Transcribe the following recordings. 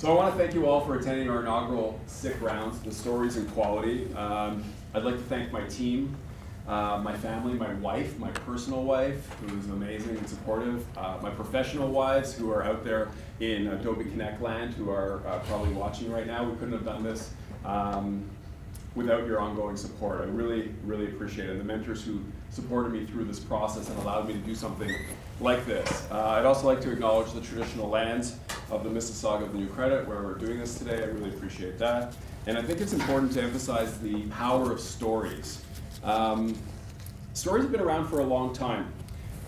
So I want to thank you all for attending our inaugural SICK rounds, the stories and quality. I'd like to thank my team, my family, my wife, my personal wife, who is amazing and supportive, my professional wives who are out there in Adobe Connect land, who are probably watching right now. We couldn't have done this without your ongoing support. I really, really appreciate it. And the mentors who supported me through this process and allowed me to do something like this. I'd also like to acknowledge the traditional lands of the Mississauga of the New Credit, where we're doing this today. I really appreciate that. And I think it's important to emphasize the power of stories. Stories have been around for a long time,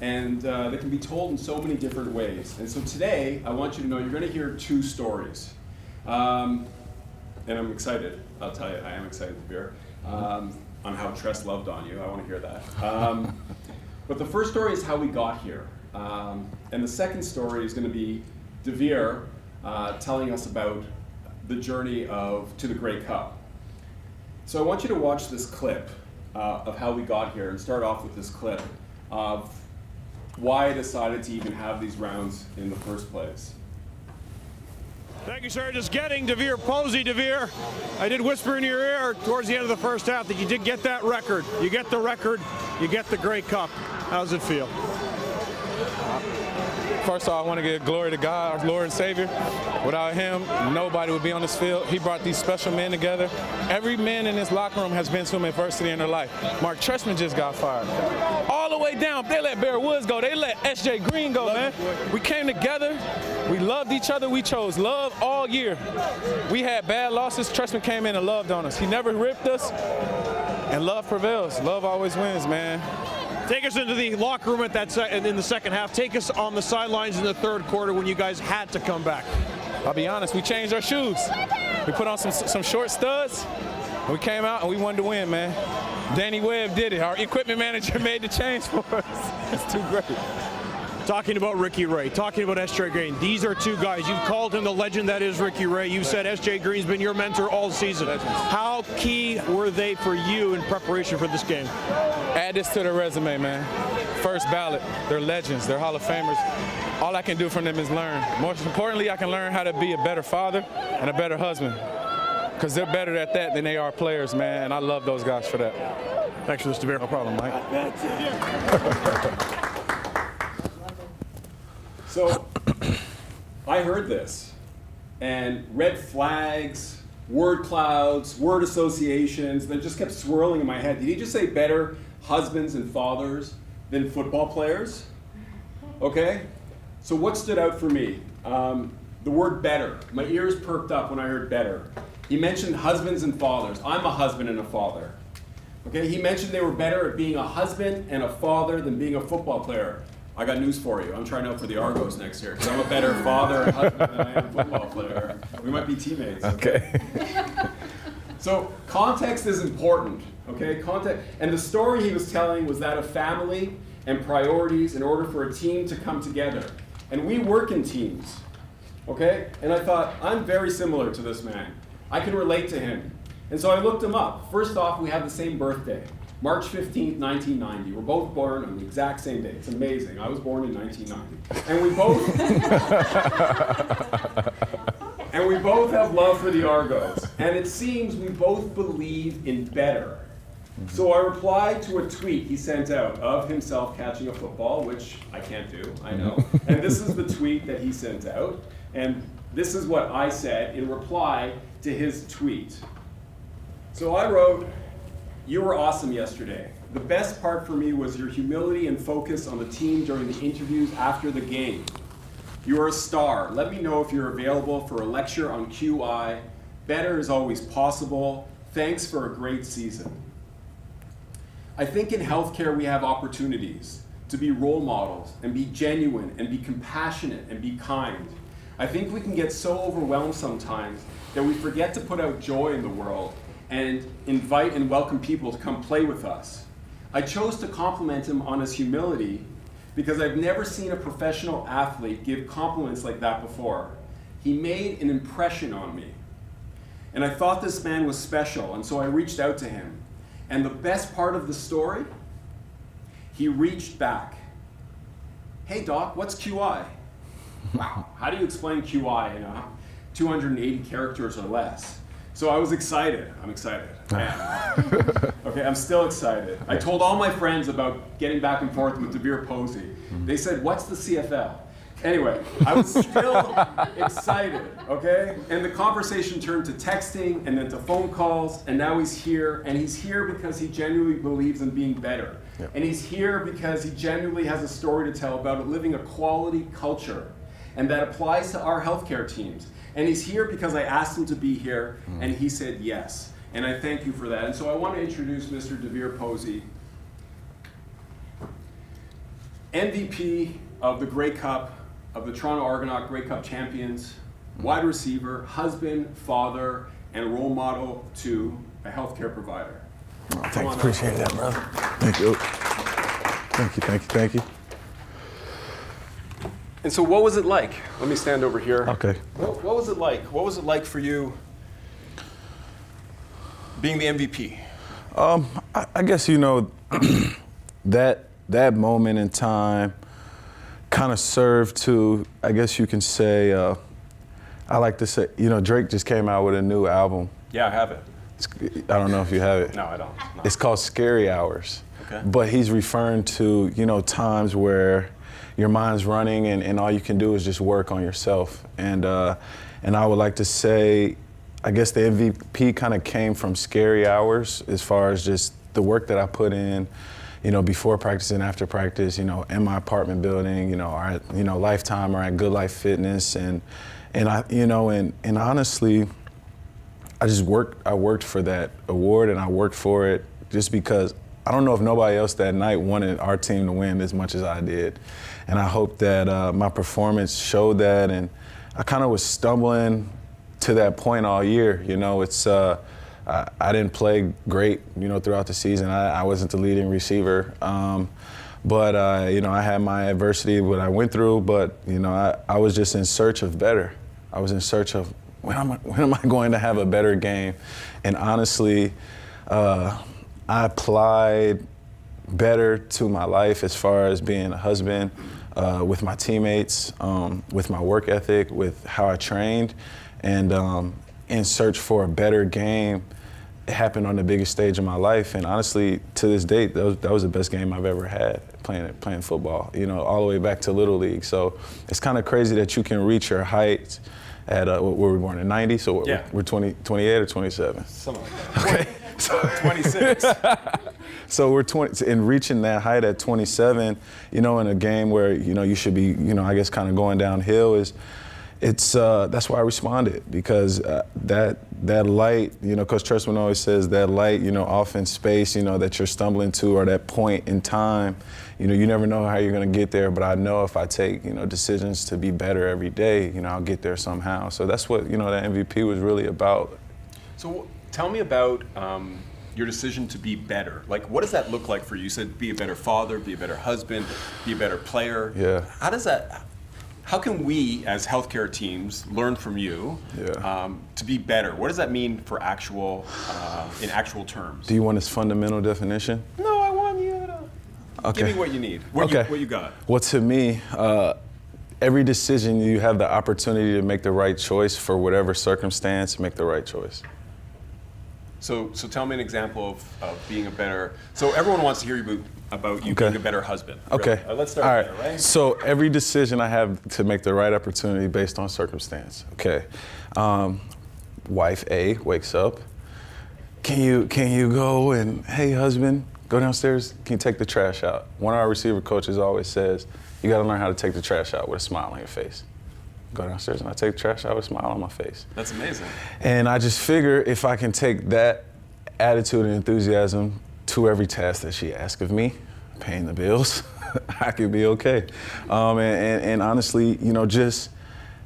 and they can be told in so many different ways. And so today, I want you to know you're going to hear two stories. And I'm excited. I'll tell you, I am excited, DeVier, on how Tress loved on you. I want to hear that. But the first story is how we got here. And the second story is going to be DeVier telling us about the journey to the Grey Cup. So I want you to watch this clip of how we got here and start off with this clip of why I decided to even have these rounds in the first place. Thank you, sir. Just getting DeVier Posey. DeVier, I did whisper in your ear towards the end of the first half that you did get that record. You get the record, you get the Grey Cup. How does it feel? First of all, I want to give glory to God, our Lord and Savior. Without him, nobody would be on this field. He brought these special men together. Every man in this locker room has been through adversity in their life. Mark Trestman just got fired. All the way down, they let Bear Woods go. They let S.J. Green go, man. We came together. We loved each other. We chose love all year. We had bad losses. Trestman came in and loved on us. He never ripped us, and love prevails. Love always wins, man. Take us into the locker room in the second half. Take us on the sidelines in the third quarter when you guys had to come back. I'll be honest, we changed our shoes. We put on some short studs, and we came out and we wanted to win, man. Danny Webb did it. Our equipment manager made the change for us. It's too great. Talking about Ricky Ray, talking about S.J. Green, these are two guys. You've called him the legend that is Ricky Ray. You said S.J. Green's been your mentor all season. How key were they for you in preparation for this game? Add this to their resume, man. First ballot. They're legends. They're Hall of Famers. All I can do from them is learn. Most importantly, I can learn how to be a better father and a better husband, because they're better at that than they are players, man, and I love those guys for that. Thanks for this, DeVier. No problem, Mike. So I heard this, and red flags, word clouds, word associations that just kept swirling in my head. Did he just say better husbands and fathers than football players? Okay, so what stood out for me? The word better. My ears perked up when I heard better. He mentioned husbands and fathers. I'm a husband and a father. Okay, he mentioned they were better at being a husband and a father than being a football player. I got news for you. I'm trying out for the Argos next year because I'm a better father and husband than I am a football player. We might be teammates. Okay. So context is important, okay? Context, and the story he was telling was that of family and priorities in order for a team to come together. And we work in teams, okay? And I thought, I'm very similar to this man. I can relate to him. And so I looked him up. First off, we have the same birthday. March 15th, 1990. We're both born on the exact same day. It's amazing. I was born in 1990. And we both have love for the Argos. And it seems we both believe in better. So I replied to a tweet he sent out of himself catching a football, which I can't do, I know. And this is the tweet that he sent out. And this is what I said in reply to his tweet. So I wrote, "You were awesome yesterday. The best part for me was your humility and focus on the team during the interviews after the game. You are a star. Let me know if you're available for a lecture on QI. Better is always possible. Thanks for a great season." I think in healthcare we have opportunities to be role models and be genuine and be compassionate and be kind. I think we can get so overwhelmed sometimes that we forget to put out joy in the world and invite and welcome people to come play with us. I chose to compliment him on his humility because I've never seen a professional athlete give compliments like that before. He made an impression on me. And I thought this man was special, and so I reached out to him. And the best part of the story, he reached back. "Hey doc, what's QI?" Wow, how do you explain QI? You know? 280 characters or less. So I was excited. I'm excited. Okay, I'm still excited. I told all my friends about getting back and forth with DeVier Posey. They said, what's the CFL? Anyway, I was still excited, okay? And the conversation turned to texting and then to phone calls, and now he's here. And he's here because he genuinely believes in being better. Yep. And he's here because he genuinely has a story to tell about living a quality culture. And that applies to our healthcare teams. And he's here because I asked him to be here, and he said yes. And I thank you for that. And so I want to introduce Mr. DeVier Posey, MVP of the Grey Cup, of the Toronto Argonauts Grey Cup champions, wide receiver, husband, father, and role model to a healthcare provider. Oh, thank you. Appreciate that, brother. Thank you. Thank you, thank you, thank you. And so what was it like? Let me stand over here. Okay. What was it like? What was it like for you being the MVP? I guess, you know, that moment in time kind of served to, I guess you can say, I like to say, you know, Drake just came out with a new album. Yeah, I have it. I don't know if you have it. No, I don't. No. It's called Scary Hours. Okay. But he's referring to, you know, times where your mind's running and all you can do is just work on yourself. And I would like to say, I guess the MVP kind of came from scary hours as far as just the work that I put in, you know, before practice and after practice, you know, in my apartment building, you know, or at, you know, Lifetime or at Good Life Fitness. And I, you know, and honestly, I worked for that award, and I worked for it just because I don't know if nobody else that night wanted our team to win as much as I did. And I hope that my performance showed that. And I kind of was stumbling to that point all year. You know, it's I didn't play great, you know, throughout the season. I wasn't the leading receiver. But you know, I had my adversity, what I went through, but, you know, I was just in search of better. I was in search of when am I going to have a better game? And honestly, I applied better to my life as far as being a husband, with my teammates, with my work ethic, with how I trained, and in search for a better game. It happened on the biggest stage of my life, and honestly, to this date, that was the best game I've ever had playing football. You know, all the way back to Little League. So it's kind of crazy that you can reach your height at were we born in '90? So yeah. We're 28 or 27. Something like that. Okay. So 26. So we're 20, in reaching that height at 27, you know, in a game where, you know, you should be, you know, I guess kind of going downhill that's why I responded, because that light, you know, Coach Trestman always says that light, you know, off in space, you know, that you're stumbling to, or that point in time, you know, you never know how you're going to get there, but I know if I take, you know, decisions to be better every day, you know, I'll get there somehow. So that's what, you know, that MVP was really about. So tell me about your decision to be better. Like, what does that look like for you? You said be a better father, be a better husband, be a better player. Yeah. How can we, as healthcare teams, learn from you to be better? What does that mean for in actual terms? Do you want its fundamental definition? No, I want you to give me what you need. What you got? Well, to me, every decision you have the opportunity to make the right choice for whatever circumstance, make the right choice. So tell me an example of being a better. So everyone wants to hear about you being a better husband. Okay. Really. Let's start there, right? So every decision I have to make the right opportunity based on circumstance. Okay. Wife A wakes up. Can you go and, hey husband, go downstairs. Can you take the trash out? One of our receiver coaches always says, you got to learn how to take the trash out with a smile on your face. Go downstairs and I take the trash out with a smile on my face. That's amazing. And I just figure if I can take that attitude and enthusiasm to every task that she asks of me, paying the bills, I could be okay. And honestly, you know, just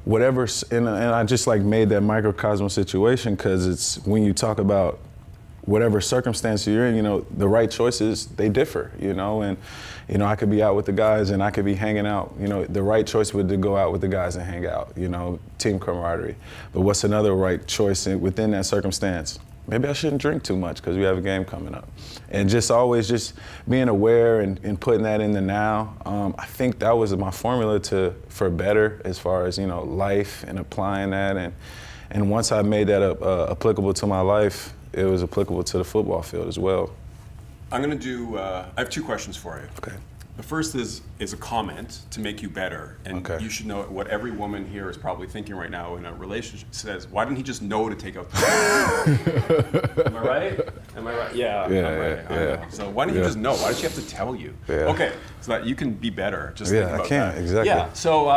whatever, and I just like made that microcosm situation, because it's when you talk about whatever circumstance you're in, you know, the right choices, they differ, you know, and, you know, I could be out with the guys and I could be hanging out, you know, the right choice would to go out with the guys and hang out, you know, team camaraderie. But what's another right choice within that circumstance? maybe I shouldn't drink too much because we have a game coming up. And just always just being aware and putting that in the now. I think that was my formula for better as far as, life and applying that. And once I made that applicable to my life, it was applicable to the football field as well. I'm going to do, I have 2 questions for you. Okay. The first is a comment to make you better. And Okay. you should know what every woman here is probably thinking right now in a relationship says, why didn't he just know to take out the Am I right? Am I right? Yeah, I'm right. I know. So why didn't you just know? Why did she have to tell you? Yeah. Okay, so that you can be better. Just Yeah, think about I can, that. exactly. Yeah, so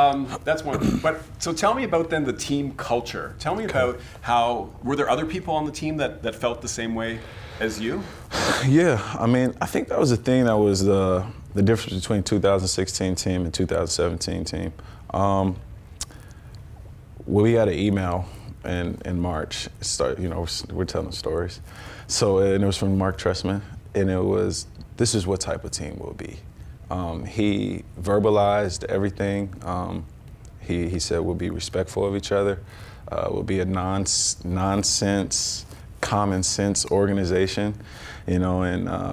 that's one. But so tell me about then the team culture. Tell me about how, were there other people on the team that felt the same way as you? Yeah, I mean, I think that was the thing that was the difference between 2016 team and 2017 team. We had an email in March. We're telling stories. So, and it was from Mark Trestman, and it was, this is what type of team we'll be. He verbalized everything. He said we'll be respectful of each other. We'll be a nonsense, common sense organization, and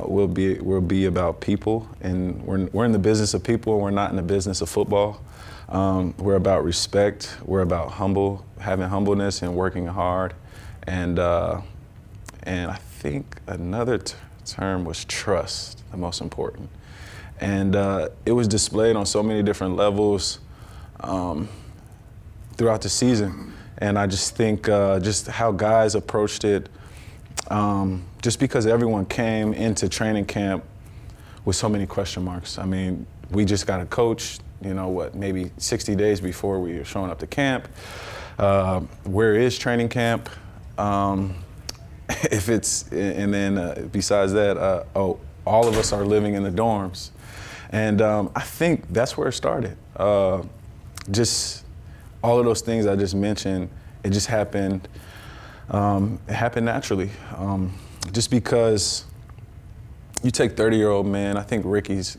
we'll be about people, and we're in the business of people, and we're not in the business of football. We're about respect. We're about having humbleness and working hard, and I think another term was trust, the most important, and it was displayed on so many different levels throughout the season, and I just think just how guys approached it. Just because everyone came into training camp with so many question marks. I mean, we just got a coach, maybe 60 days before we were showing up to camp. Where is training camp? Besides that, all of us are living in the dorms. And I think that's where it started. Just all of those things I just mentioned, it just happened. It happened naturally. Just because you take 30-year-old men, I think Ricky's,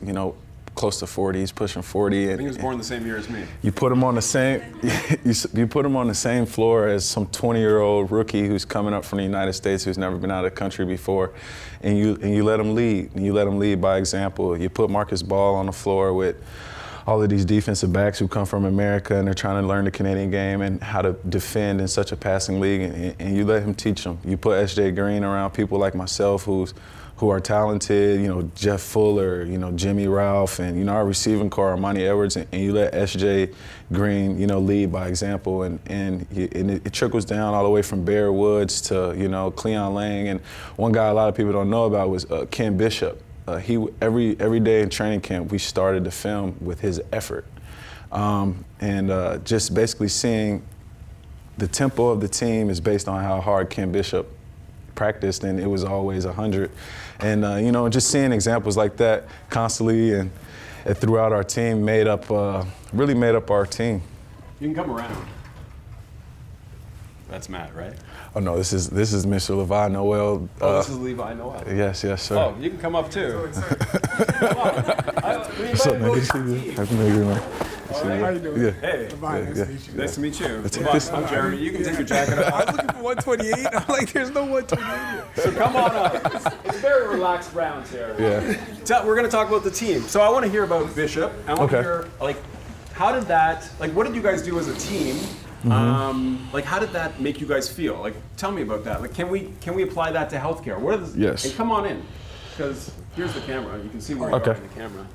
close to 40, he's pushing 40. I think he was born the same year as me. You put him on the same, you put him on the same floor as some 20-year-old rookie who's coming up from the United States who's never been out of the country before, and you let him lead. And you let him lead by example. You put Marcus Ball on the floor with all of these defensive backs who come from America, and they're trying to learn the Canadian game and how to defend in such a passing league, and you let him teach them. You put S.J. Green around people like myself who are talented, Jeff Fuller, Jimmy Ralph, and our receiving core, Armani Edwards, and you let S.J. Green, lead by example, and it trickles down all the way from Bear Woods to, Cleon Lang, and one guy a lot of people don't know about was Ken Bishop. Every day in training camp, we started the film with his effort. Just basically seeing the tempo of the team is based on how hard Ken Bishop practiced, and it was always 100. And, just seeing examples like that constantly and throughout our team really made up our team. You can come around. That's Matt, right? Oh no, this is Mr. Levi Noel. This is Levi Noel. Yes, sir. Oh, you can come up too. Come on. What's up, man? Good to see you. Happy New Year, man. How you doing? Yeah. Hey, nice to meet you. Nice to meet you. Come on, I'm Jeremy. You can take your jacket I off. was looking for 128. I'm like, there's no 128 here. So come on up. It's very relaxed rounds here. Yeah. We're going to talk about the team. So I want to hear about Bishop. I want to hear, how did that, what did you guys do as a team? Mm-hmm. How did that make you guys feel? Tell me about that. Can we apply that to healthcare? Yes. And come on in, because here's the camera. You can see where you are in the camera.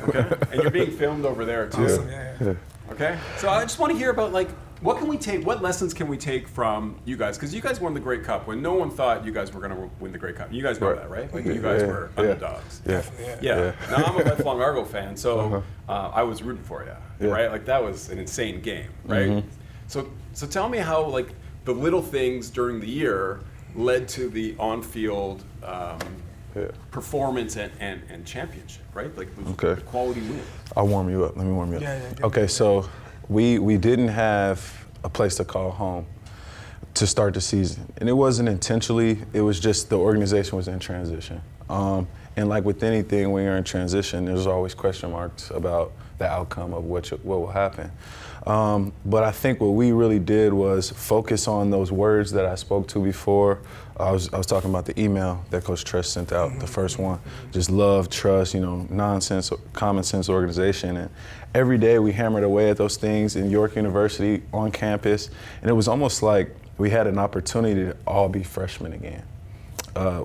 Okay. And you're being filmed over there too. Awesome, yeah. Okay. So I just want to hear about what lessons can we take from you guys? Because you guys won the Grey Cup when no one thought you guys were going to win the Grey Cup. You guys know that, right? You guys were underdogs. Yeah. Now I'm a lifelong Argo fan, so I was rooting for you, right? That was an insane game, right? Mm-hmm. So tell me how the little things during the year led to the on-field performance and championship, right? The quality win. I'll warm you up. Let me warm you up. Yeah. Okay, so we didn't have a place to call home to start the season. And it wasn't intentionally, it was just the organization was in transition. And like with anything, when you're in transition, there's always question marks about the outcome of what will happen. But I think what we really did was focus on those words that I spoke to before. I was talking about the email that Coach Tresh sent out, the first one. Just love, trust, nonsense, common sense organization. And every day we hammered away at those things in York University on campus. And it was almost like we had an opportunity to all be freshmen again.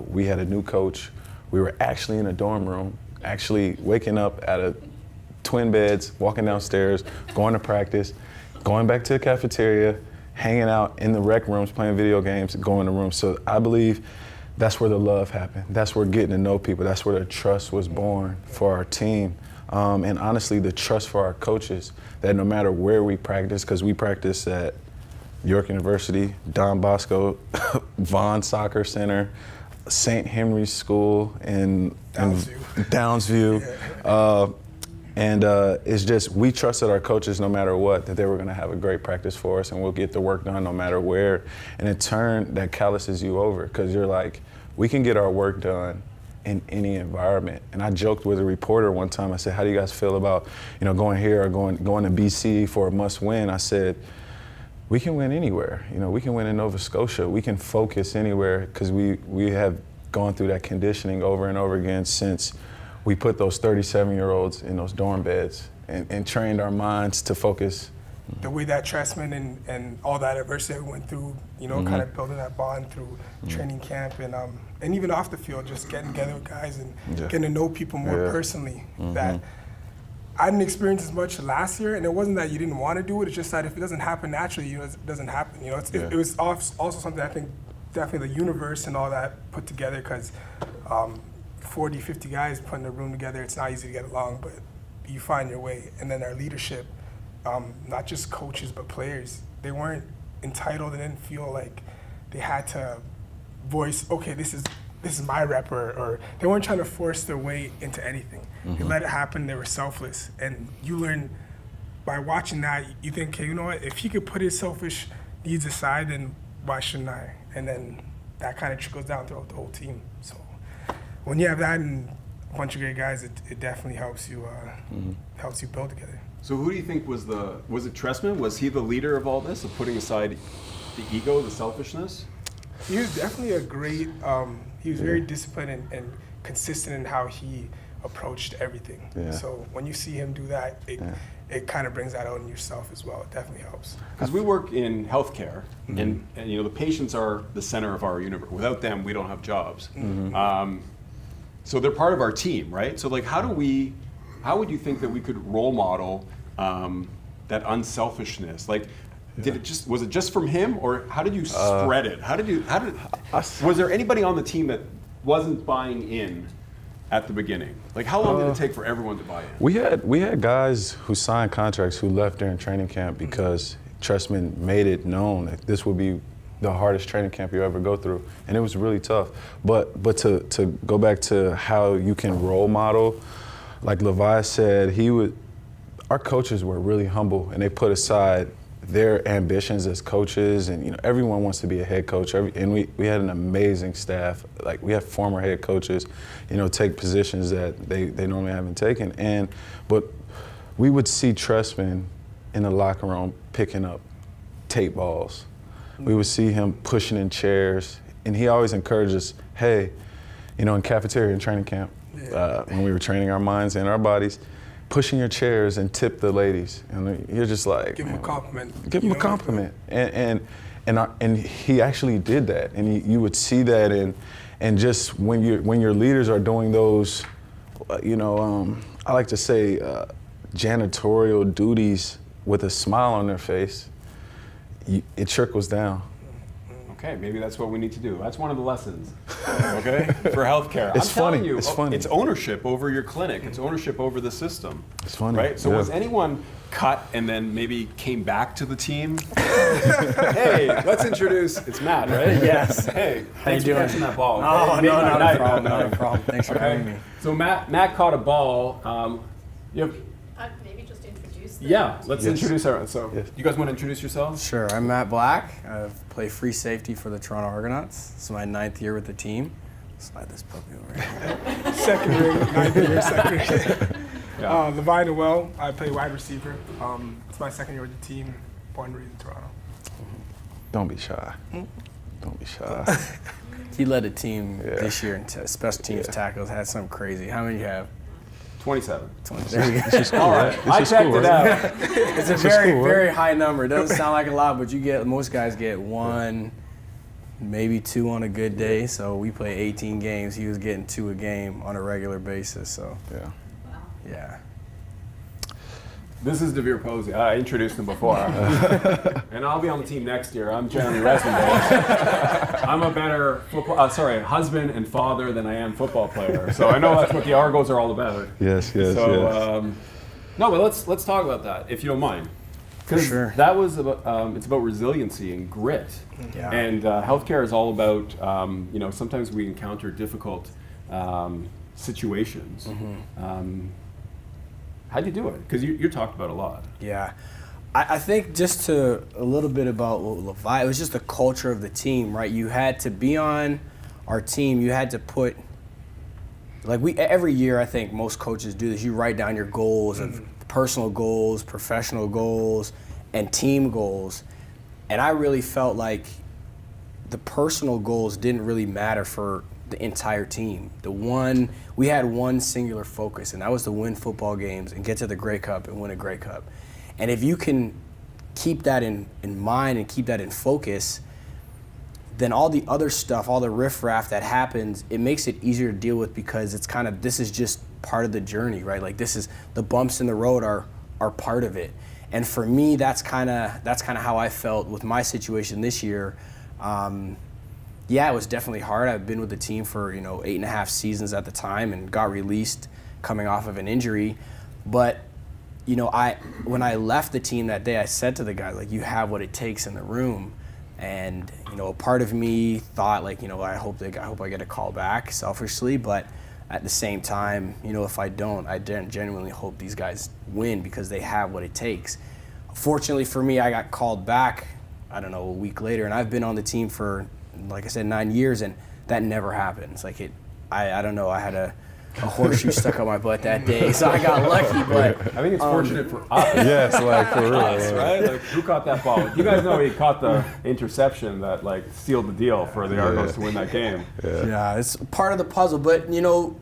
We had a new coach. We were actually in a dorm room, actually waking up out of twin beds, walking downstairs, going to practice, going back to the cafeteria, hanging out in the rec rooms, playing video games, going to rooms. So I believe that's where the love happened. That's where getting to know people. That's where the trust was born for our team. And honestly, the trust for our coaches, that no matter where we practice, because we practice at York University, Don Bosco, Vaughn Soccer Center, St. Henry's School in Downsview. And it's just, we trusted our coaches no matter what, that they were going to have a great practice for us and we'll get the work done no matter where. And in turn, that calluses you over because you're like, we can get our work done in any environment. And I joked with a reporter one time, I said, how do you guys feel about, going here or going to BC for a must win? I said, we can win anywhere. We can win in Nova Scotia. We can focus anywhere because we have gone through that conditioning over and over again since we put those 37-year-olds in those dorm beds and trained our minds to focus. The way that Tressman and all that adversity we went through, kind of building that bond through training camp and even off the field, just getting together with guys and getting to know people more personally. That I didn't experience as much last year, and it wasn't that you didn't want to do it. It's just that if it doesn't happen naturally, it doesn't happen. It was also something I think definitely the universe and all that put together because 40, 50 guys putting a room together, it's not easy to get along, but you find your way. And then our leadership, not just coaches but players, they weren't entitled and didn't feel like they had to voice, okay, this is my rep, or they weren't trying to force their way into anything. They let it happen, they were selfless. And you learn by watching that, you think, okay, you know what, if he could put his selfish needs aside, then why shouldn't I? And then that kind of trickles down throughout the whole team. So when you have that and a bunch of great guys, it definitely helps you build together. So who do you think was it Tressman? Was he the leader of all this, of putting aside the ego, the selfishness? He was definitely a great, he was very disciplined and consistent in how he approached everything. Yeah. So when you see him do that, it kind of brings that out in yourself as well. It definitely helps. Because we work in healthcare, and the patients are the center of our universe. Without them, we don't have jobs. So they're part of our team, right? So like, how would you think that we could role model that unselfishness? Like, was it just from him, or how did you spread it? Was there anybody on the team that wasn't buying in at the beginning? Like, how long did it take for everyone to buy in? We had guys who signed contracts who left during training camp because Tressman made it known that this would be the hardest training camp you ever go through, and it was really tough. But to go back to how you can role model, like Levi said, our coaches were really humble, and they put aside their ambitions as coaches, and everyone wants to be a head coach. And we had an amazing staff. Like, we have former head coaches, take positions that they normally haven't taken. But we would see Tressman in the locker room picking up tape balls. We would see him pushing in chairs, and he always encouraged us, hey, in cafeteria and training camp, when we were training our minds and our bodies, pushing your chairs and tip the ladies, and you're just like, give him a compliment. Give him a compliment, and he actually did that, and you would see that, and just when your leaders are doing those, I like to say, janitorial duties with a smile on their face, it trickles down. Okay, maybe that's what we need to do. That's one of the lessons, okay, for healthcare. It's funny. It's funny. It's ownership over your clinic. It's ownership over the system. It's funny. Right? So was anyone cut and then maybe came back to the team? Hey, let's introduce, it's Matt, right? Yes. Hey, how you doing? Catching that ball. Oh, okay? no, not a problem, not a problem. Thanks for having me. So Matt caught a ball. Maybe just introduce them. Yeah, let's introduce our. So, you guys want to introduce yourselves? Sure, I'm Matt Black. I play free safety for the Toronto Argonauts. This is my 9th year with the team. Slide this puppy over here. Second ring, 9th year, second ring. Levi Noel, I play wide receiver. It's my second year with the team, born and raised in Toronto. Don't be shy. Don't be shy. He led the team this year in special teams tackles, had something crazy. How many do you have? 27. 20. There you go. All right, I checked it out. It's a very high number. It doesn't sound like a lot, but most guys get 1, maybe 2 on a good day. So we play 18 games. He was getting 2 a game on a regular basis. So yeah. This is DeVier Posey. I introduced him before. And I'll be on the team next year. I'm Jeremy Rezmovitz. I'm a better husband and father than I am football player. So I know that's what the Argos are all about. Yes. No, but let's talk about that, if you don't mind. Because that was about, it's about resiliency and grit. Yeah. And healthcare is all about, sometimes we encounter difficult situations. How'd you do it? Because you talked about it a lot. Yeah. I think just a little bit about Levi, it was just the culture of the team, right? You had to be on our team. You had to put, every year I think most coaches do this. You write down your goals of personal goals, professional goals, and team goals. And I really felt like the personal goals didn't really matter for the entire team. We had one singular focus, and that was to win football games and get to the Grey Cup and win a Grey Cup. And if you can keep that in mind and keep that in focus, then all the other stuff, all the riffraff that happens, it makes it easier to deal with because it's this is just part of the journey, right? Like this is, the bumps in the road are part of it. And for me, that's kind of how I felt with my situation this year. It was definitely hard. I've been with the team for 8.5 seasons at the time and got released coming off of an injury. But when I left the team that day, I said to the guy, you have what it takes in the room. And a part of me thought I hope I get a call back selfishly, but at the same time, if I don't, I genuinely hope these guys win because they have what it takes. Fortunately for me, I got called back, a week later, and I've been on the team for, like I said, 9 years, and that never happens. I don't know, I had a horseshoe stuck on my butt that day, so I got lucky, but I think it's fortunate for us. Yes, for real. Us, right? Who caught that ball? You guys know he caught the interception that sealed the deal for the Argos to win that game. Yeah, it's part of the puzzle, but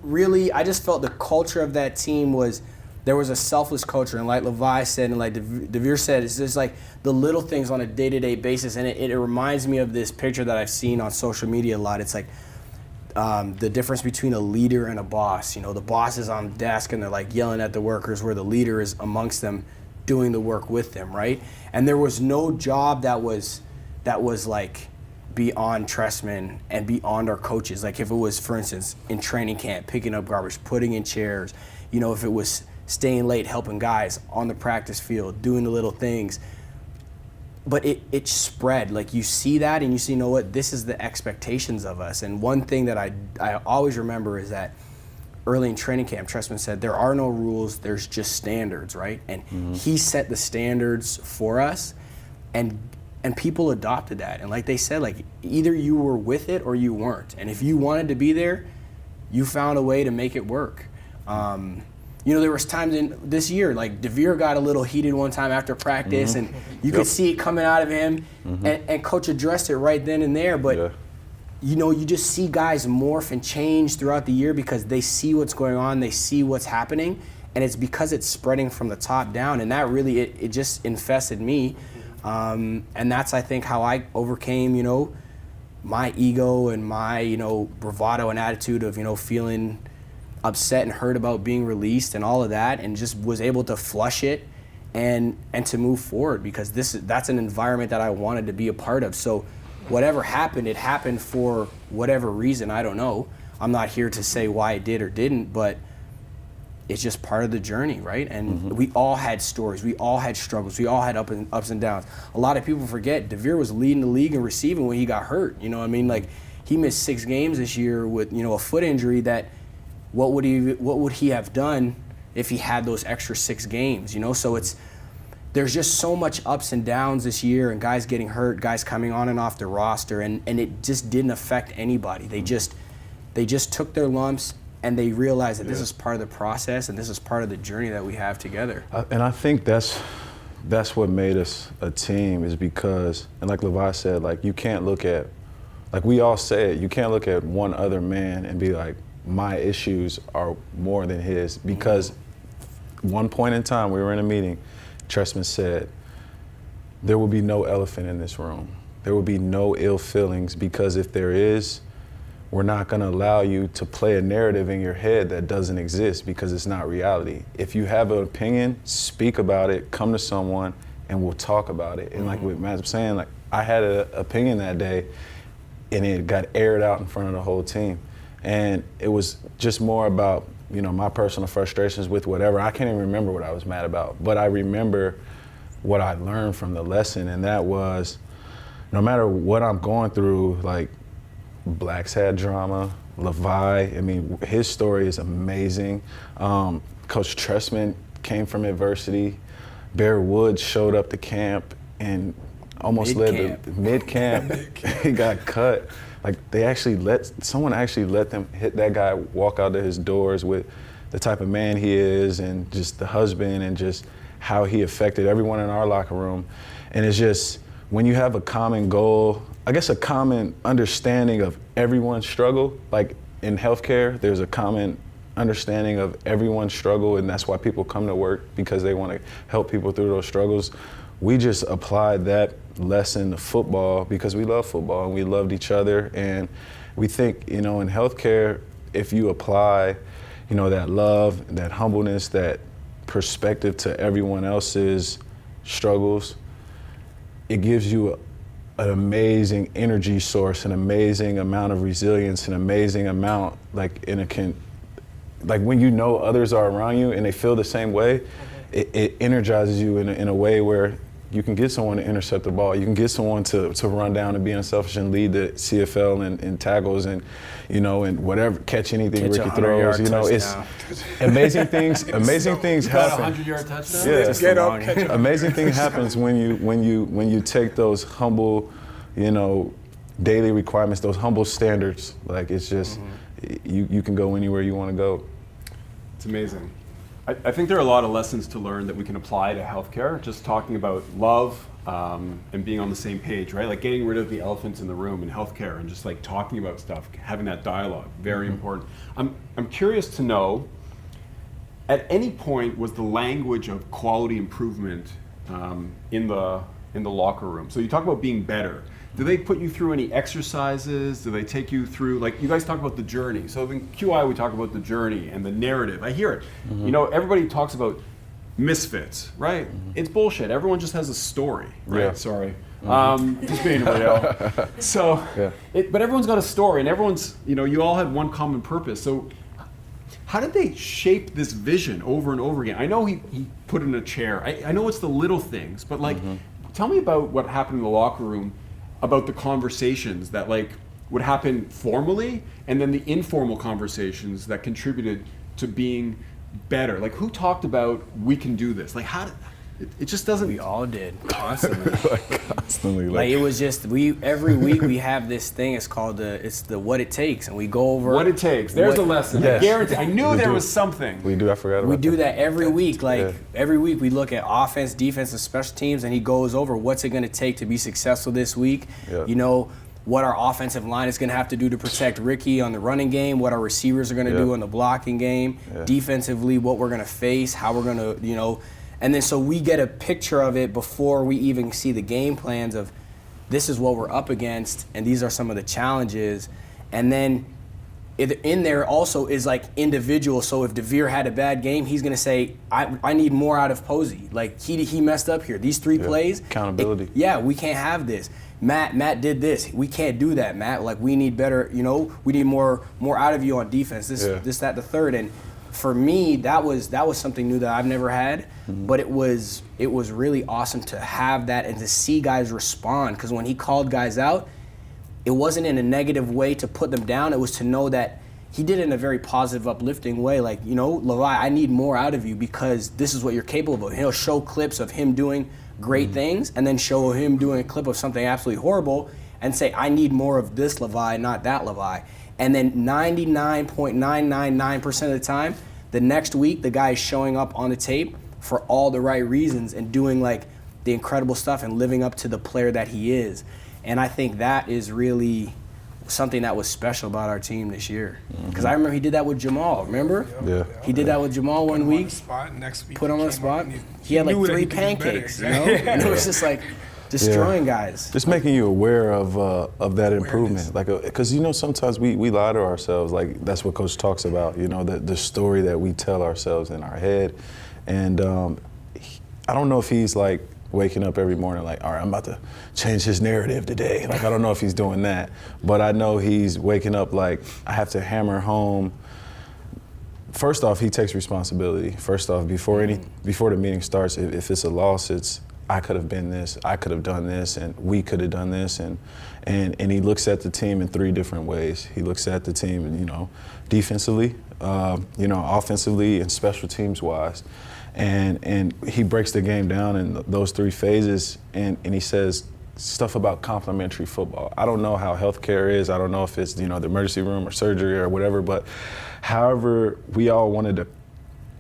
really, I just felt the culture of that team there was a selfless culture, and like Levi said, and like DeVier said, it's just the little things on a day-to-day basis, and it reminds me of this picture that I've seen on social media a lot. It's the difference between a leader and a boss. The boss is on the desk and they're yelling at the workers, where the leader is amongst them doing the work with them, right? And there was no job that was beyond Trestman and beyond our coaches. If it was, for instance, in training camp, picking up garbage, putting in chairs, if it was staying late, helping guys on the practice field, doing the little things. But it spread. You see that and you see, this is the expectations of us. And one thing that I always remember is that early in training camp, Trestman said, there are no rules, there's just standards, right? And he set the standards for us, and people adopted that. And like they said, either you were with it or you weren't. And if you wanted to be there, you found a way to make it work. There was times in this year, DeVier got a little heated one time after practice, and you could see it coming out of him, and coach addressed it right then and there. But you just see guys morph and change throughout the year because they see what's going on, they see what's happening, and it's because it's spreading from the top down, and that really it just infested me, and that's, I think, how I overcame my ego and my bravado and attitude of feeling upset and hurt about being released and all of that, and just was able to flush it and to move forward because that's an environment that I wanted to be a part of. So whatever happened, it happened for whatever reason, I don't know. I'm not here to say why it did or didn't, but it's just part of the journey, right? And we all had stories, we all had struggles, we all had ups and downs. A lot of people forget DeVier was leading the league in receiving when he got hurt. He missed 6 games this year with a foot injury that what would he have done if he had those extra 6 games, So there's just so much ups and downs this year, and guys getting hurt, guys coming on and off the roster, and it just didn't affect anybody. They they just took their lumps and they realized that this is part of the process and this is part of the journey that we have together. And I think that's what made us a team, is because, and like Levi said, like you can't look at, like we all say it, you can't look at one other man and be like, my issues are more than his. Because one point in time, we were in a meeting, Trestman said, there will be no elephant in this room. There will be no ill feelings, because if there is, we're not going to allow you to play a narrative in your head that doesn't exist, because it's not reality. If you have an opinion, speak about it, come to someone, and we'll talk about it. And like what Matt's saying, like I had an opinion that day, and it got aired out in front of the whole team. And it was just more about, you know, my personal frustrations with whatever. I can't even remember what I was mad about, but I remember what I learned from the lesson, and that was, no matter what I'm going through, like, Black's had drama, Levi, I mean, his story is amazing. Coach Trestman came from adversity. Bear Woods showed up to camp and almost led the mid-camp. He got cut. Like, someone actually let them hit that guy walk out of his doors with the type of man he is, and just the husband, and just how he affected everyone in our locker room. And it's just, when you have a common goal, I guess a common understanding of everyone's struggle, like in healthcare, there's a common understanding of everyone's struggle, and that's why people come to work, because they want to help people through those struggles. We just applied that lesson to football because we love football and we loved each other. And we think, you know, in healthcare, if you apply, you know, that love, that humbleness, that perspective to everyone else's struggles, it gives you an amazing energy source, an amazing amount of resilience, an amazing amount, like, like when you know others are around you and they feel the same way, it energizes you in a way where you can get someone to intercept the ball, you can get someone to run down and be unselfish and lead the CFL in tackles, and, you know, and whatever, catch anything Ricky throws. You know, it's amazing things. Amazing things happen. 100-yard touchdown. Yeah, Get up, catch up. amazing thing happens when you take those humble, you know, daily requirements, those humble standards. Like, it's just you can go anywhere you want to go. It's amazing. I think there are a lot of lessons to learn that we can apply to healthcare. Just talking about love and being on the same page, right? Like getting rid of the elephants in the room in healthcare and just like talking about stuff, having that dialogue, very important. I'm curious to know, at any point was the language of quality improvement in the locker room? So you talk about being better. Do they put you through any exercises? Do they take you through, like, you guys talk about the journey. So in QI, we talk about the journey and the narrative. I hear it. You know, everybody talks about misfits, right? It's bullshit. Everyone just has a story, right? Yeah. Sorry. Just being real. So, but everyone's got a story, and everyone's, you know, you all had one common purpose. So how did they shape this vision over and over again? I know he put in a chair. I know it's the little things, but like, tell me about what happened in the locker room, about the conversations that like would happen formally, and then the informal conversations that contributed to being better. Like, who talked about, we can do this? Like, how did it just doesn't? We all did, constantly. Constantly. Like, it was just, every week we have this thing, it's called it's the what it takes, and we go over what it takes. There's a lesson. Yes. I guarantee. I knew there was something. We do. I forgot about We do that. that every week. Like, every week we look at offense, defense, and special teams, and he goes over what's it going to take to be successful this week. Yeah. You know, what our offensive line is going to have to do to protect Ricky on the running game, what our receivers are going to do on the blocking game, defensively, what we're going to face, how we're going to, you know. And then so we get a picture of it before we even see the game plans of, this is what we're up against, and these are some of the challenges. And then in there also is like individual. So if DeVier had a bad game, he's gonna say, I need more out of Posey. Like, he messed up here. These 3 plays. Accountability. We can't have this. Matt did this. We can't do that, Matt. Like, we need better, you know, we need more out of you on defense. This, that, the third. And for me, that was something new that I've never had, but it was really awesome to have that and to see guys respond. Because when he called guys out, it wasn't in a negative way to put them down. It was to know that he did it in a very positive, uplifting way. Like, you know, Levi, I need more out of you because this is what you're capable of. He'll show clips of him doing great things and then show him doing a clip of something absolutely horrible. and say, I need more of this Levi, not that Levi. And then 99.999% of the time, the next week, the guy is showing up on the tape for all the right reasons and doing like the incredible stuff and living up to the player that he is. And I think that is really something that was special about our team this year. Because I remember he did that with Jamal, remember? Yeah. He did that with Jamal one week. Next week Put him on the spot. He had like knew that 3 he could do better. pancakes, you know? And it was just like destroying guys. Just making you aware of that improvement, like, because sometimes we lie to ourselves. Like that's what Coach talks about. The story that we tell ourselves in our head, and I don't know if he's like waking up every morning like, all right, I'm about to change his narrative today. Like I don't know if he's doing that, but I know he's waking up like I have to hammer home. First off, he takes responsibility. First off, before the meeting starts, if it's a loss, it's I could have been this, I could have done this, and we could have done this, and he looks at the team in 3 different ways. He looks at the team, defensively, offensively, and special teams wise, and he breaks the game down in those 3 phases, and he says stuff about complementary football. I don't know how healthcare is. I don't know if it's the emergency room or surgery or whatever, but however we all wanted to.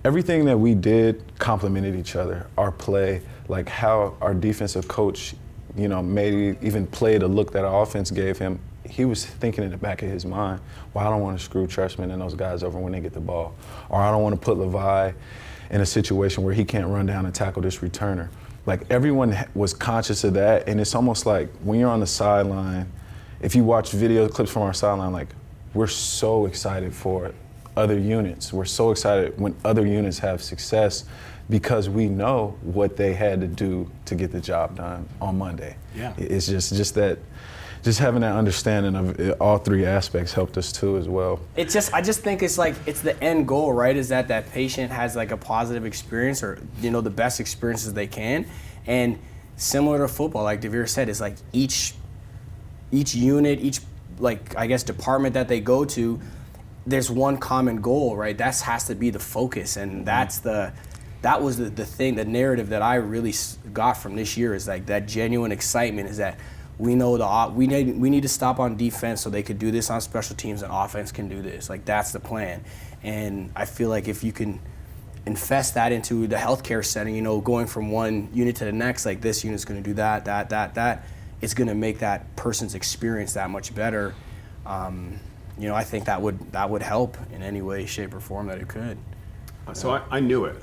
Everything that we did complemented each other. Our play, like how our defensive coach, maybe even played a look that our offense gave him. He was thinking in the back of his mind, well, I don't want to screw Treshman and those guys over when they get the ball. Or I don't want to put Levi in a situation where he can't run down and tackle this returner. Like everyone was conscious of that, and it's almost like when you're on the sideline, if you watch video clips from our sideline, like we're so excited for other units. We're so excited when other units have success because we know what they had to do to get the job done on Monday. Yeah. It's just having that understanding of all 3 aspects helped us too as well. I just think it's like, it's the end goal, right? Is that patient has like a positive experience or, the best experiences they can. And similar to football, like DeVier said, it's like each unit, each department that they go to, there's one common goal, right? That has to be the focus, and that was the thing, the narrative that I really got from this year is like that genuine excitement is that we know we need to stop on defense so they could do this on special teams and offense can do this. Like that's the plan, and I feel like if you can infest that into the healthcare setting, going from one unit to the next, like this unit's going to do that, it's going to make that person's experience that much better. I think that would help in any way, shape, or form that it could. So I knew it.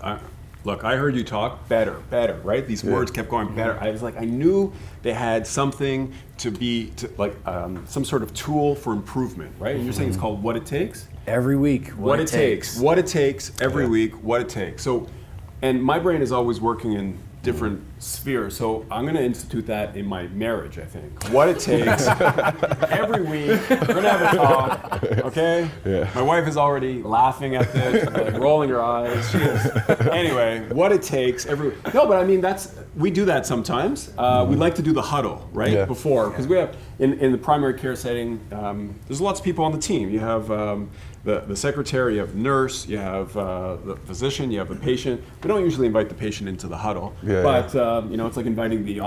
Look, I heard you talk better, right? These words kept going better. I was like, I knew they had something some sort of tool for improvement, right? And you're saying it's called What It Takes? Every week, what it takes. What it takes, every week, what it takes. So, and my brain is always working in different spheres, so I'm going to institute that in my marriage, I think. What it takes, every week, we're going to have a talk, okay? Yeah. My wife is already laughing at this, like rolling her eyes. She is. Anyway, what it takes, every week. No, but I mean, we do that sometimes. We like to do the huddle, right, before, because we have, in the primary care setting, there's lots of people on the team. You have the secretary, you have nurse, you have the physician, you have the patient. We don't usually invite the patient into the huddle, but it's like inviting the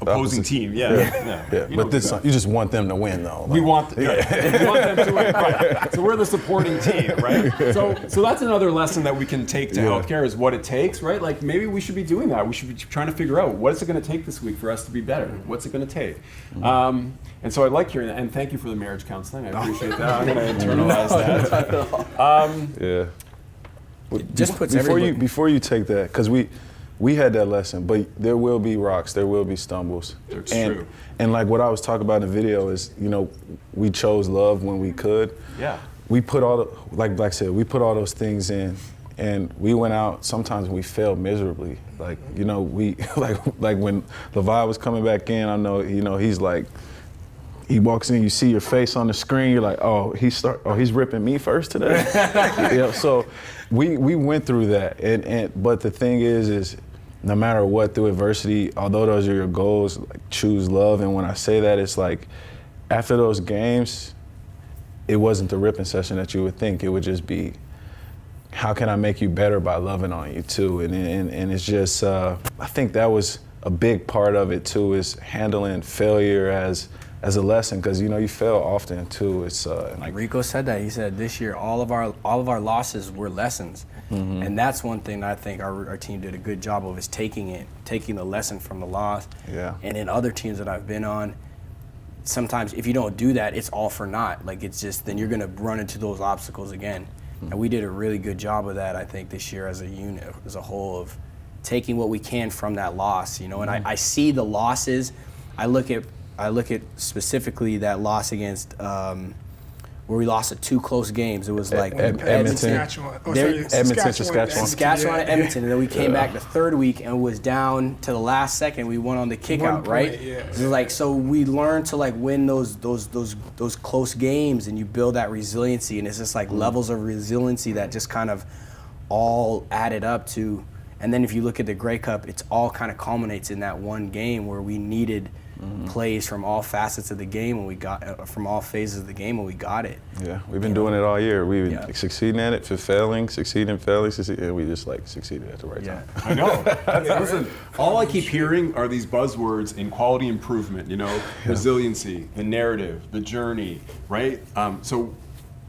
opposing team. Yeah. But you just want them to win, though. We want them to win. Right. So we're the supporting team, right? So that's another lesson that we can take to healthcare is what it takes, right? Like maybe we should be doing that. We should be trying to figure out what is it going to take this week for us to be better. What's it going to take? And so I like hearing that, and thank you for the marriage counseling. I appreciate that. I'm going to internalize that. Just puts before you take that, because we had that lesson, but there will be rocks, there will be stumbles. It's true. And like what I was talking about in the video is, we chose love when we could. Yeah. We put like Black said, we put all those things in, and we went out sometimes we failed miserably. Like, we like when Levi was coming back in, I know, he's like, he walks in, you see your face on the screen, you're like, he's ripping me first today. So we went through that, but the thing is no matter what, through adversity, although those are your goals, like, choose love. And when I say that, it's like after those games, it wasn't the ripping session that you would think. It would just be, how can I make you better by loving on you too? And it's just, I think that was a big part of it too, is handling failure as as a lesson, because you know you fail often too. It's like Rico said that. He said this year all of our losses were lessons, and that's one thing that I think our team did a good job of, is taking the lesson from the loss. Yeah. And in other teams that I've been on, sometimes if you don't do that, it's all for naught. Like, it's just, then you're gonna run into those obstacles again. And we did a really good job of that, I think, this year as a unit, as a whole, of taking what we can from that loss, you know. And I see the losses. I look at specifically that loss against where we lost at 2 close games. It was like Edmonton, Saskatchewan. Saskatchewan, and Edmonton, and then we came back the third week and was down to the last second. We won on the kick out, right? Yeah. It was like, so we learned to like win those close games, and you build that resiliency, and it's just like levels of resiliency that just kind of all added up to. And then if you look at the Grey Cup, it's all kind of culminates in that one game where we needed plays from all facets of the game, and we got from all phases of the game, and we got it. Yeah, we've been doing it all year. We've been succeeding at it, failing, succeeding, and we just like succeeded at the right time. I know. Listen, all I keep hearing are these buzzwords in quality improvement, you know, resiliency, the narrative, the journey, right? So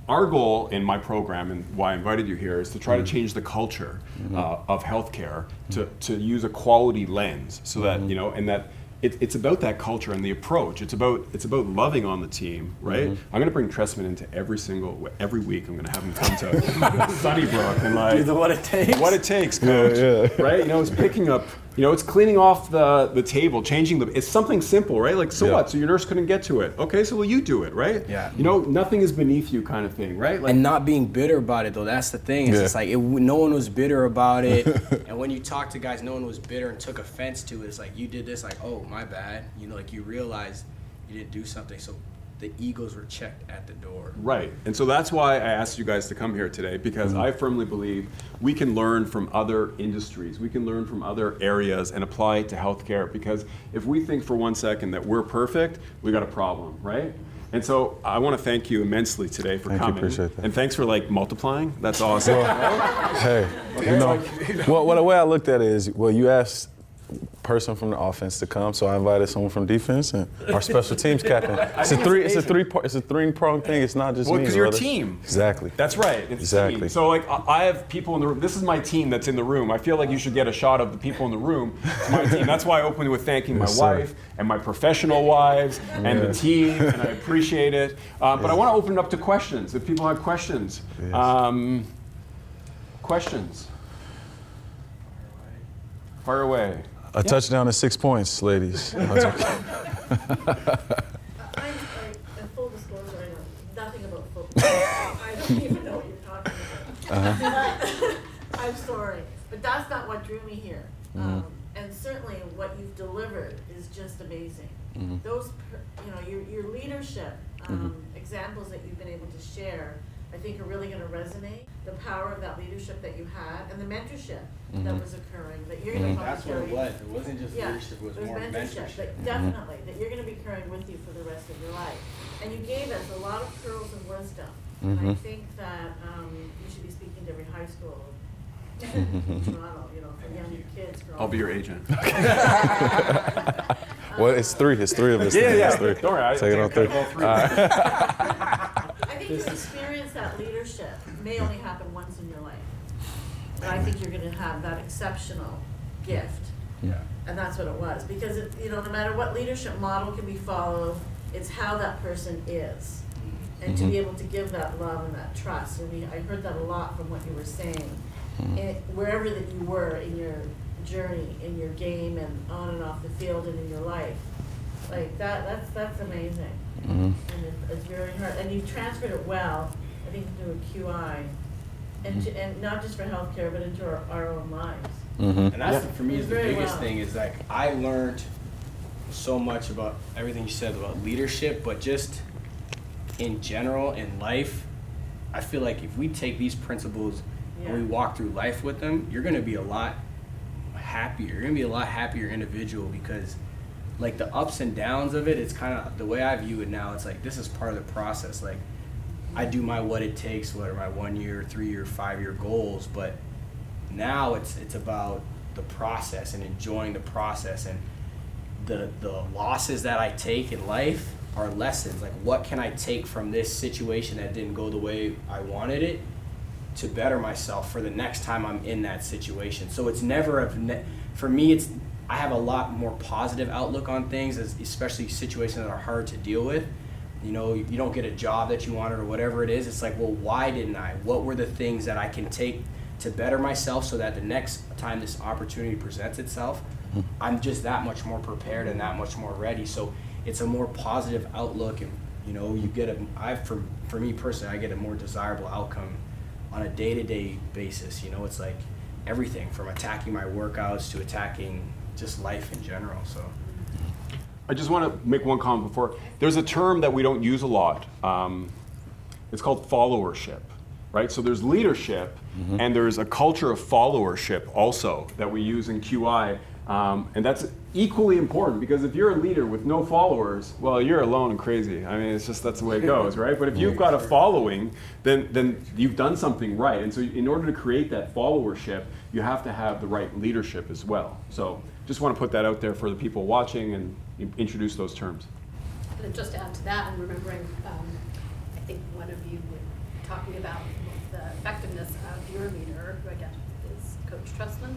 our goal in my program, and why I invited you here, is to try to change the culture of healthcare to use a quality lens, so that, you know, and that it's about that culture and the approach. It's about loving on the team, right? I'm going to bring Tressman into every week. I'm going to have him come to Sunnybrook and like Do what it takes. What it takes, coach. Right? You know, it's picking up. You know, it's cleaning off the table, changing it's something simple, right? Like, so what? So your nurse couldn't get to it. Okay, so will you do it, right? Yeah. You know, nothing is beneath you, kind of thing, right? Like, and not being bitter about it, though. That's the thing. It's just like no one was bitter about it. And when you talk to guys, no one was bitter and took offense to it. It's like, you did this, like, oh, my bad. You know, like, you realize you didn't do something. So the egos were checked at the door. Right, and so that's why I asked you guys to come here today, because I firmly believe we can learn from other industries, we can learn from other areas and apply it to healthcare, because if we think for 1 second that we're perfect, we got a problem, right? And so I want to thank you immensely today for coming. Appreciate that. And thanks for like multiplying, that's awesome. Hey, you know, well, the way I looked at it is, well, you asked person from the offense to come, so I invited someone from defense and our special teams captain. It's a three-pronged thing. It's not just me. Because you're a team. Exactly. That's right. It's exactly. A team. So like I have people in the room. This is my team that's in the room. I feel like you should get a shot of the people in the room. It's my team. That's why I opened with thanking my wife and my professional wives and the team, and I appreciate it. But I want to open it up to questions. If people have questions, questions. Fire away. A touchdown is 6 points, ladies. I'm like, in full disclosure, I know nothing about football. I don't even know what you're talking about. I'm sorry, but that's not what drew me here. And certainly what you've delivered is just amazing. Those, you know, your leadership examples that you've been able to share, I think are really going to resonate. The power of that leadership that you had, and the mentorship that was occurring, that you're going to That's what it was. It wasn't just leadership, it was more mentorship. That definitely, that you're going to be carrying with you for the rest of your life. And you gave us a lot of pearls of wisdom. And I think that you should be speaking to every high school in Toronto, you know, for young kids. I'll be your agent. Well, it's three of us. Yeah. It's 3. Don't worry, Take it on 3. I think your experience, that leadership, may only happen once in your life. But I think you're going to have that exceptional gift. Yeah. And that's what it was. Because, you know, no matter what leadership model can be followed, it's how that person is. And to be able to give that love and that trust. And I heard that a lot from what you were saying. Wherever that you were in your journey, in your game, and on and off the field, and in your life. Like, that's amazing. And it's very hard. And you've transferred it well, I think, through a QI. And not just for healthcare, but into our own lives. And that's for me is the Very biggest well. thing, is like I learned so much about everything you said about leadership, but just in general in life, I feel like if we take these principles and we walk through life with them, you're going to be a lot happier. You're going to be a lot happier individual, because like the ups and downs of it, it's kind of the way I view it now. It's like, this is part of the process. Like, I do my what it takes, what are my 1 year, 3 year, 5 year goals, but now it's about the process and enjoying the process, and the losses that I take in life are lessons. Like, what can I take from this situation that didn't go the way I wanted it to better myself for the next time I'm in that situation? So it's never for me, I have a lot more positive outlook on things, especially situations that are hard to deal with. You know, you don't get a job that you wanted or whatever it is. It's like, well, why didn't I? What were the things that I can take to better myself so that the next time this opportunity presents itself, I'm just that much more prepared and that much more ready. So it's a more positive outlook, and you know, you get for me personally, I get a more desirable outcome on a day-to-day basis. You know, it's like everything from attacking my workouts to attacking just life in general. So I just want to make one comment before. There's a term that we don't use a lot. It's called followership, right? So there's leadership, and there's a culture of followership also that we use in QI. And that's equally important, because if you're a leader with no followers, well, you're alone and crazy. I mean, it's just, that's the way it goes, right? But if you've got a following, then you've done something right. And so in order to create that followership, you have to have the right leadership as well. So just want to put that out there for the people watching and introduce those terms. And just to add to that, and remembering, I think one of you were talking about the effectiveness of your leader, who I guess is Coach Trustman,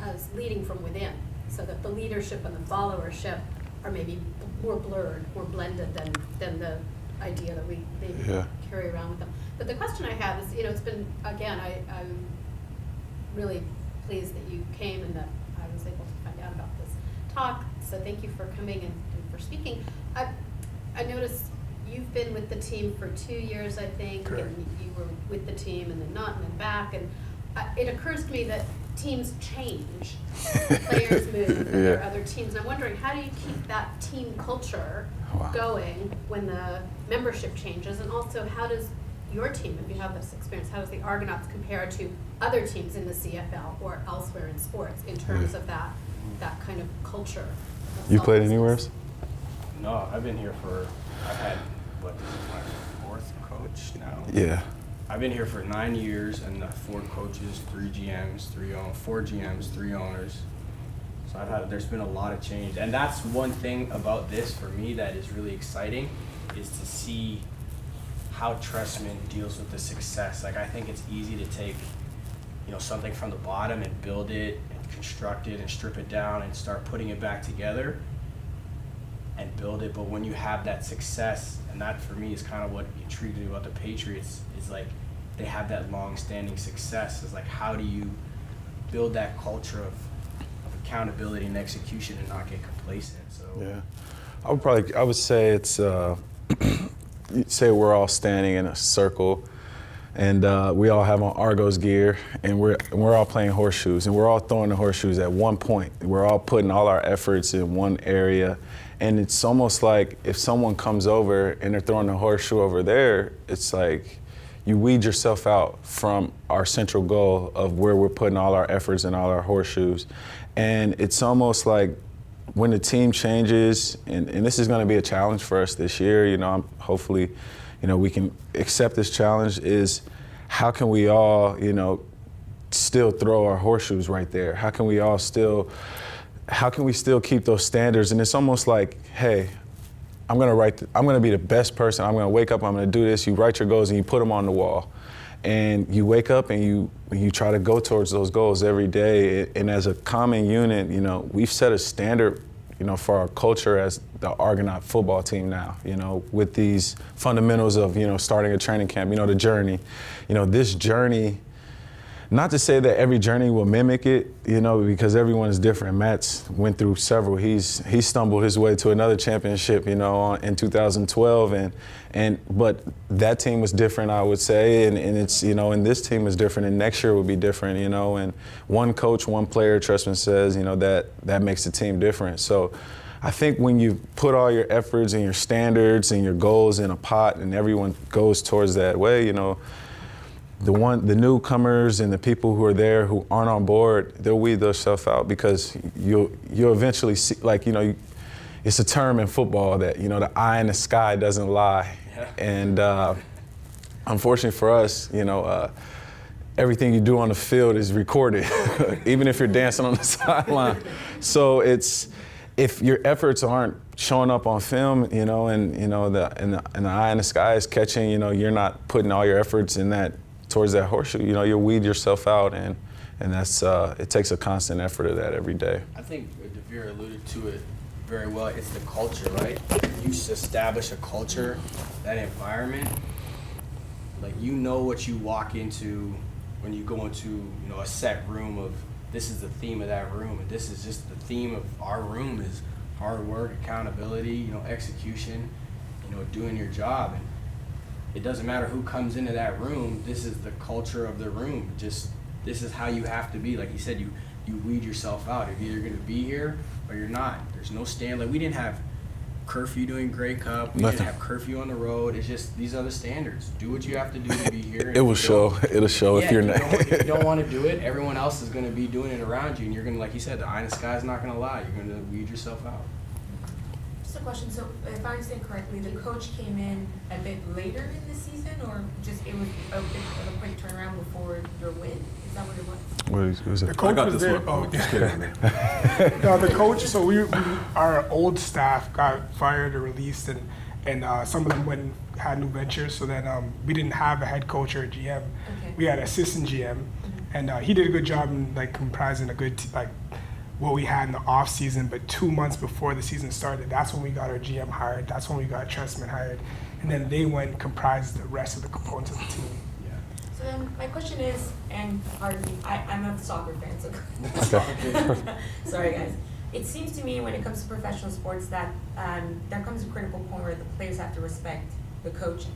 as leading from within, so that the leadership and the followership are maybe more blurred, more blended than the idea that we maybe carry around with them. But the question I have is, you know, it's been, again, I'm really pleased that you came and that I was able to find out about this talk. So thank you for coming and for speaking. I noticed you've been with the team for 2 years, I think. Correct. And you were with the team and then not and then back. And it occurs to me that teams change. Players move and there are other teams. And I'm wondering, how do you keep that team culture going when the membership changes? And also, how does your team, if you have this experience, how does the Argonauts compare to other teams in the CFL or elsewhere in sports in terms of that kind of culture? You played anywhere? no, I've been here I've had, this is my fourth coach now. Yeah. I've been here for 9 years, and 4 coaches, 3 GMs, 4 GMs, 3 owners. So there's been a lot of change. And that's one thing about this for me that is really exciting, is to see how Trustman deals with the success. Like, I think it's easy to take, something from the bottom and build it and construct it and strip it down and start putting it back together and build it. But when you have that success, and that for me is kind of what intrigued me about the Patriots, is like they have that long-standing success. It's like, how do you build that culture of accountability and execution and not get complacent? So yeah, I would say it's say we're all standing in a circle, and we all have on Argos gear, and we're all playing horseshoes, and we're all throwing the horseshoes at one point. We're all putting all our efforts in one area, and it's almost like if someone comes over and they're throwing the horseshoe over there, it's like you weed yourself out from our central goal of where we're putting all our efforts and all our horseshoes. And it's almost like when the team changes, and this is going to be a challenge for us this year, hopefully, we can accept this challenge, is how can we all, still throw our horseshoes right there? How can we still keep those standards? And it's almost like, hey, I'm going to be the best person. I'm going to wake up, I'm going to do this. You write your goals and you put them on the wall. And you wake up and you try to go towards those goals every day. And as a common unit, we've set a standard, for our culture as the Argonaut football team now, with these fundamentals of, starting a training camp, the journey. This journey, not to say that every journey will mimic it, because everyone is different. Matt's went through several. He stumbled his way to another championship, in 2012, but that team was different, I would say, and it's, and this team is different, and next year will be different, and one coach, one player, Trustman says, that makes the team different. So I think when you put all your efforts and your standards and your goals in a pot and everyone goes towards that way, the newcomers and the people who are there who aren't on board, they'll weed themselves out, because you'll eventually see, it's a term in football that, the eye in the sky doesn't lie. Yeah. And unfortunately for us, everything you do on the field is recorded, even if you're dancing on the sideline. So it's if your efforts aren't showing up on film, you know, and you know the eye in the sky is catching, you know, you're not putting all your efforts in that towards that horseshoe, you know, you'll weed yourself out, and that's it takes a constant effort of that every day. I think DeVier alluded to it very well. It's the culture, right? You establish a culture, that environment. Like, you know what you walk into when you go into, you know, a set room of, this is the theme of that room, and this is just the theme of our room is hard work, accountability, you know, execution, you know, doing your job. And it doesn't matter who comes into that room, this is the culture of the room. Just, this is how you have to be. Like you said, you weed yourself out. You're either going to be here or you're not. There's no stand. Like, we didn't have curfew doing Grey Cup. We didn't have curfew on the road. It's just, these are the standards. Do what you have to do to be here. It will show. It'll show if you're not. If you don't want to do it, everyone else is going to be doing it around you, and you're going to, like you said, the eye in the sky is not going to lie. You're going to weed yourself out. Just a question. So, if I understand correctly, the coach came in a bit later in the season, or just it was a bit of a quick turnaround before your win? Is that what it was? What is it? The coach was there. Oh, no, the coach. So our old staff got fired or released, and some of them went and had new ventures. So then we didn't have a head coach or a GM. Okay. We had an assistant GM, and he did a good job in like comprising a good like what we had in the off season. But 2 months before the season started, that's when we got our GM hired. That's when we got Trestman hired, and then they went and comprised the rest of the components of the team. So then my question is, and pardon me, I'm a soccer fan, so sorry guys. It seems to me when it comes to professional sports that there comes a critical point where the players have to respect the coach,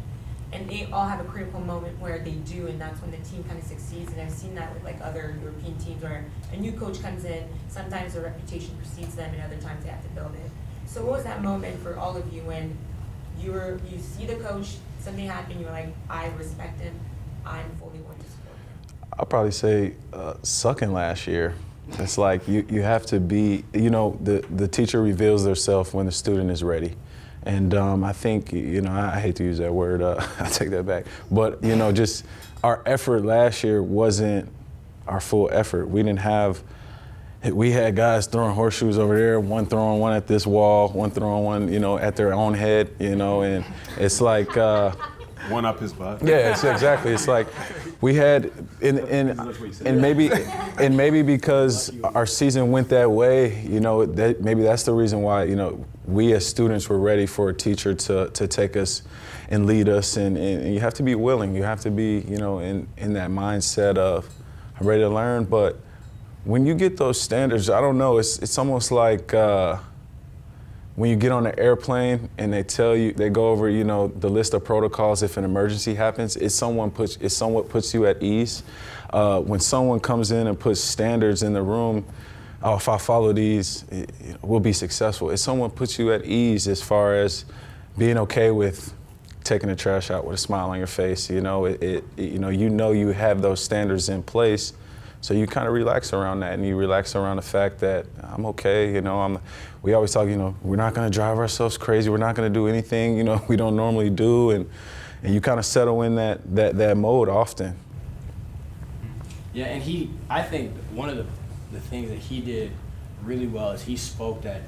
and they all have a critical moment where they do, and that's when the team kind of succeeds. And I've seen that with like other European teams where a new coach comes in, sometimes their reputation precedes them, and other times they have to build it. So what was that moment for all of you when you see the coach, something happen, you're like, I respect him, I'm fully going to support him? I'll probably say sucking last year. It's like you have to be, you know, the teacher reveals themselves when the student is ready. And I think, you know, I hate to use that word, I take that back. But, you know, just our effort last year wasn't our full effort. We had guys throwing horseshoes over there, one throwing one at this wall, one throwing one, you know, at their own head, you know, and it's like, one up his butt. yeah, it's exactly. It's like we had, and maybe because our season went that way, you know, maybe that's the reason why, you know, we as students were ready for a teacher to take us and lead us, and you have to be willing. You have to be, you know, in that mindset of I'm ready to learn. But when you get those standards, I don't know. It's almost like. When you get on the airplane and they go over, you know, the list of protocols if an emergency happens, it somewhat puts you at ease. When someone comes in and puts standards in the room, oh, if I follow these, we'll be successful. It somewhat puts you at ease as far as being okay with taking the trash out with a smile on your face. You know, you have those standards in place. So you kind of relax around that, and you relax around the fact that I'm okay, you know, we always talk, you know, we're not going to drive ourselves crazy, we're not going to do anything, you know, we don't normally do, and you kind of settle in that mode often. Yeah, and I think one of the things that he did really well is he spoke that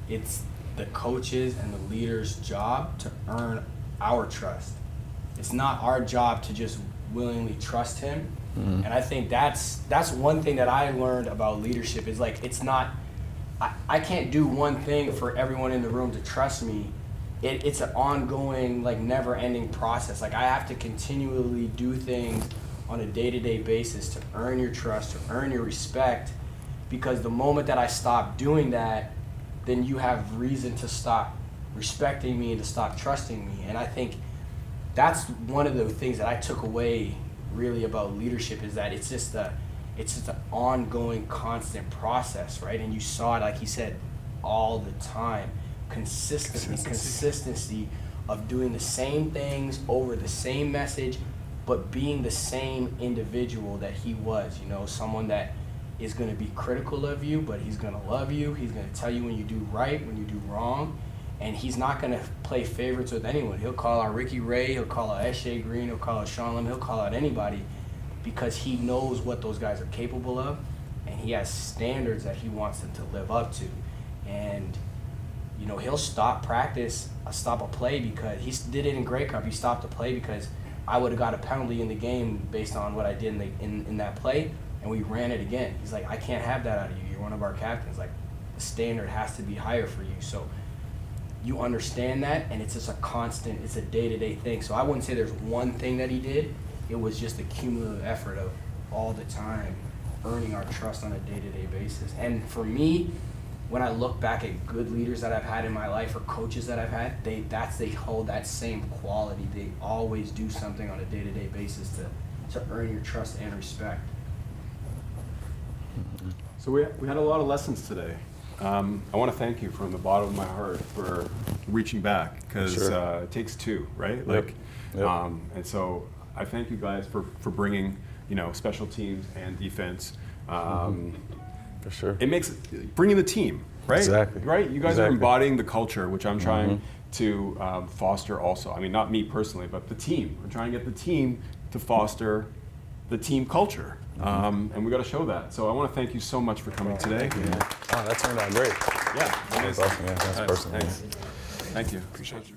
it's the coaches and the leaders' job to earn our trust. It's not our job to just willingly trust him. Mm-hmm. And I think that's one thing that I learned about leadership is like, it's not, I can't do one thing for everyone in the room to trust me. It's an ongoing, like, never-ending process. Like, I have to continually do things on a day-to-day basis to earn your trust, to earn your respect, because the moment that I stop doing that, then you have reason to stop respecting me and to stop trusting me. And I think that's one of the things that I took away really about leadership, is that it's just an ongoing, constant process, right? And you saw it, like he said, all the time. Consistency of doing the same things over the same message, but being the same individual that he was, you know, someone that is going to be critical of you, but he's going to love you. He's going to tell you when you do right, when you do wrong. And he's not going to play favorites with anyone. He'll call out Ricky Ray, he'll call out S.J. Green, he'll call out Sean Lim, he'll call out anybody, because he knows what those guys are capable of, and he has standards that he wants them to live up to. And you know, he'll stop practice, stop a play because he did it in Grey Cup. He stopped a play because I would have got a penalty in the game based on what I did in that play, and we ran it again. He's like, I can't have that out of you. You're one of our captains. Like, the standard has to be higher for you. So you understand that, and it's just a constant, it's a day-to-day thing. So I wouldn't say there's one thing that he did. It was just a cumulative effort of all the time earning our trust on a day-to-day basis. And for me, when I look back at good leaders that I've had in my life or coaches that I've had, they hold that same quality. They always do something on a day-to-day basis to earn your trust and respect. So we had a lot of lessons today. I want to thank you from the bottom of my heart for reaching back, because it takes two, right? Like, and so I thank you guys for bringing, you know, special teams and defense. For sure. It makes bringing the team, right? Exactly. Right? You guys are embodying the culture, which I'm trying to foster also. I mean, not me personally, but the team. We're trying to get the team to foster the team culture. And we got to show that. So I want to thank you so much for coming today. Oh, that turned out great. Yeah. That's awesome. Yeah, that's personal. Thanks. Thank you. Appreciate you.